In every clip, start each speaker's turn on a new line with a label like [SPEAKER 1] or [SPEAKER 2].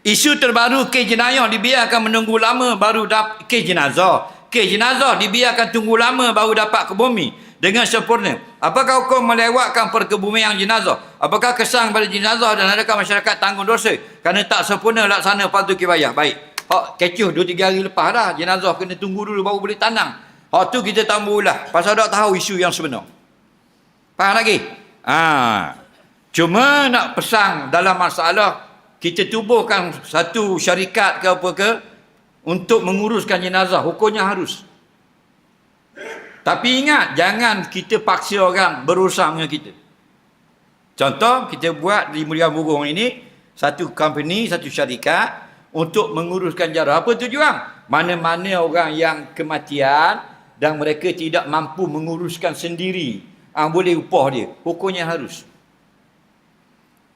[SPEAKER 1] Isu terbaru kes jenayah dibiarkan menunggu lama baru dapat kes jenazah. Kes jenazah dibiarkan tunggu lama baru dapat ke bumi dengan sempurna. Apakah hukum melewatkan perkebumian jenazah? Apakah kesan pada jenazah dan adakah masyarakat tanggung dosa kerana tak sempurna laksana fardu kifayah? Baik. Hak kecoh 2-3 hari lepas dah jenazah kena tunggu dulu baru boleh tanam. Hak tu kita tambah ulah pasal tak tahu isu yang sebenar. Faham lagi? Cuma nak pesan dalam masalah kita tubuhkan satu syarikat ke apa ke untuk menguruskan jenazah, hukumnya harus. Tapi ingat, jangan kita paksa orang berurusan dengan kita. Contoh, kita buat di Mulia Burung ini satu company, satu syarikat untuk menguruskan jenazah. Apa tujuan? Mana-mana orang yang kematian dan mereka tidak mampu menguruskan sendiri, boleh upah dia, hukumnya harus.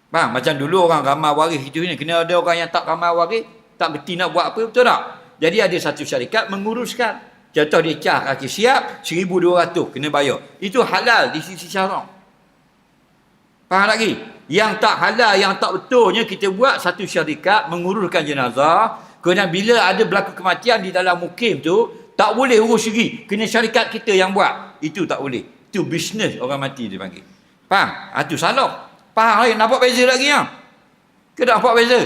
[SPEAKER 1] Faham? Macam dulu orang ramal waris itu ni, kena ada orang yang tak ramal waris, tak berti nak buat apa, betul tak? Jadi ada satu syarikat menguruskan. Contoh dia cah kaki siap 1,200 kena bayar. Itu halal di sisi syarak. Faham lagi? Yang tak halal, yang tak betulnya kita buat satu syarikat menguruskan jenazah. Kerana bila ada berlaku kematian di dalam mukim tu, tak boleh urus sendiri. Kena syarikat kita yang buat. Itu tak boleh. Itu bisnes orang mati dia panggil. Faham? Itu salah. Faham lagi? Nampak beza lagi ya? Ke tak nampak beza?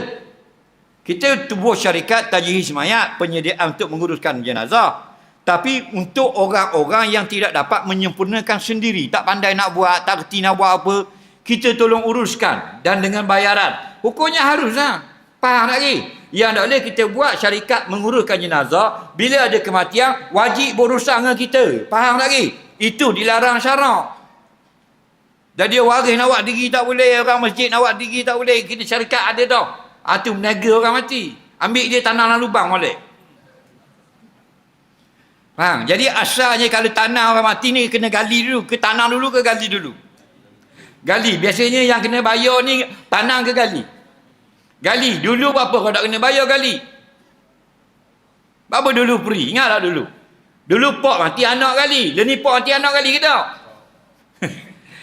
[SPEAKER 1] Kita tubuh syarikat tajhiz mayat, penyediaan untuk menguruskan jenazah. Tapi untuk orang-orang yang tidak dapat menyempurnakan sendiri, tak pandai nak buat, tak kerti nak buat apa, kita tolong uruskan dan dengan bayaran. Hukumnya harus lah. Faham lagi? Yang tak boleh kita buat syarikat menguruskan jenazah, bila ada kematian, wajib berurusan dengan kita. Faham lagi? Itu dilarang syarak. Jadi waris nak buat diri tak boleh, orang masjid nak buat diri tak boleh, kita syarikat ada tau. Itu menaga orang mati. Ambil dia tanah dalam lubang boleh. Faham? Jadi asalnya kalau tanah orang mati ni kena gali dulu, ke tanah dulu ke gali dulu? Gali. Biasanya yang kena bayar ni tanah ke gali? Gali. Dulu berapa kalau tak kena bayar gali? Berapa dulu free? Ingat tak dulu? Dulu pak mati anak gali. Lepas ni pak mati anak gali ke tak?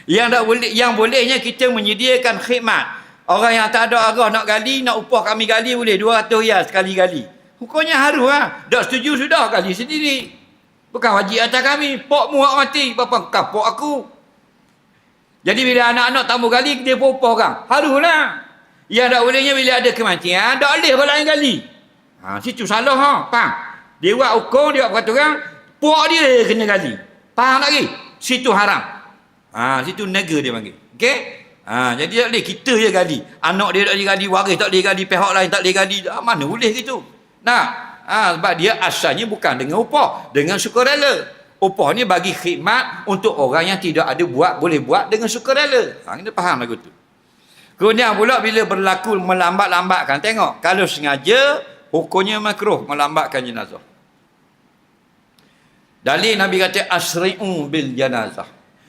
[SPEAKER 1] Yang tak boleh, yang bolehnya kita menyediakan khidmat. Orang yang tak ada arah nak gali, nak upah kami gali boleh 200 riyal sekali gali. Hukumnya harus lah. Tak setuju sudah gali sendiri. Bukan wajib atas kami. Pak mu hak mati. Bapa kapok aku. Jadi bila anak-anak tambah gali, dia pun upah orang. Haruslah. Yang tak bolehnya bila ada kematian, tak boleh orang lain gali. Situ salah ha. Faham? Dia buat hukum, dia buat peraturan, pak dia kena gali. Faham lagi? Situ haram. Situ negara dia panggil. Okey? Jadi tak boleh kita je gali. Anak dia tak boleh gali, waris tak boleh gali, pihak lain tak boleh gali. Mana boleh gitu? Sebab dia asalnya bukan dengan upah, dengan sukarela. Upah ni bagi khidmat untuk orang yang tidak ada buat, boleh buat dengan sukarela. Kita faham lagu tu. Kemudian pula bila berlaku melambat-lambatkan, tengok. Kalau sengaja, hukumnya makruh melambatkan jenazah. Dalil Nabi kata, asri'u bil janazah.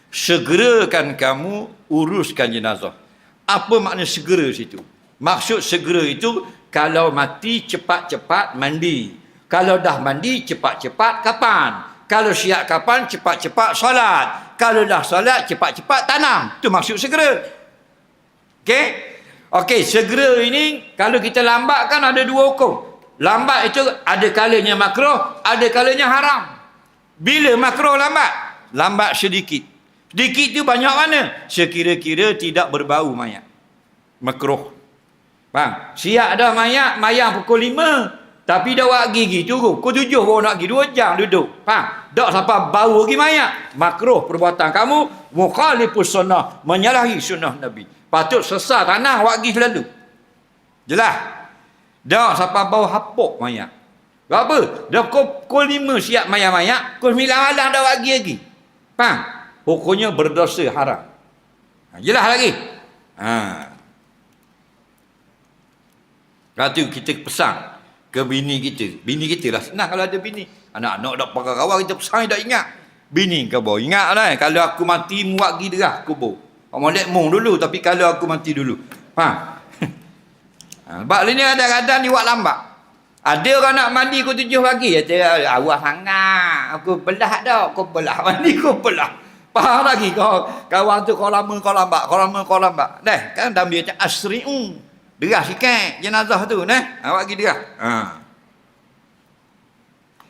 [SPEAKER 1] Segerakan kamu uruskan jenazah. Apa makna segera situ? Maksud segera itu, kalau mati cepat-cepat mandi. Kalau dah mandi cepat-cepat kapan? Kalau siap kapan cepat-cepat solat. Kalau dah solat cepat-cepat tanam. Itu maksud segera. Okey? Okey, segera ini kalau kita lambatkan ada dua hukum. Lambat itu ada kalanya makruh, ada kalanya haram. Bila makruh lambat? Lambat sedikit. Sedikit tu banyak mana? Sekira-kira tidak berbau mayat. Makruh. Faham? Siap dah mayat, mayang pukul 5. Tapi dah buat gigi turun. Pukul 7 baru nak pergi 2 jam duduk. Faham? Tak sampai bau lagi mayat. Makruh perbuatan kamu. Mukhalifus sunnah. Menyalahi sunnah Nabi. Patut sesat tanah buat gigi selalu. Jelas? Tak sampai bau hapuk mayat. Apa? Dah pukul 5 siap mayat-mayat. Pukul 9 malam dah buat gigi lagi. Faham? Hukumnya berdosa haram. Jelas lagi? Lepas tu kita pesan ke bini kita. Bini kita lah senang kalau ada bini. Anak-anak dah pakai kawan kita pesan dah ingat. Bini kau bawa ingat lah. Kalau aku mati muak pergi derah kubur. Kau molek mung dulu tapi kalau aku mati dulu. Faham? Sebab ni kadang-kadang ni buat lambat. Ada orang nak mandi pukul 7 pagi. Kata awal sangat. Aku belah dah. Kau belah mandi kau belah. Faham lagi kau kawan tu kau lama kau lambat. Kau lama kau lambat. Kan dalam dia asri'u. Derah sikit jenazah tu, nah. Awak pergi derah. Ha.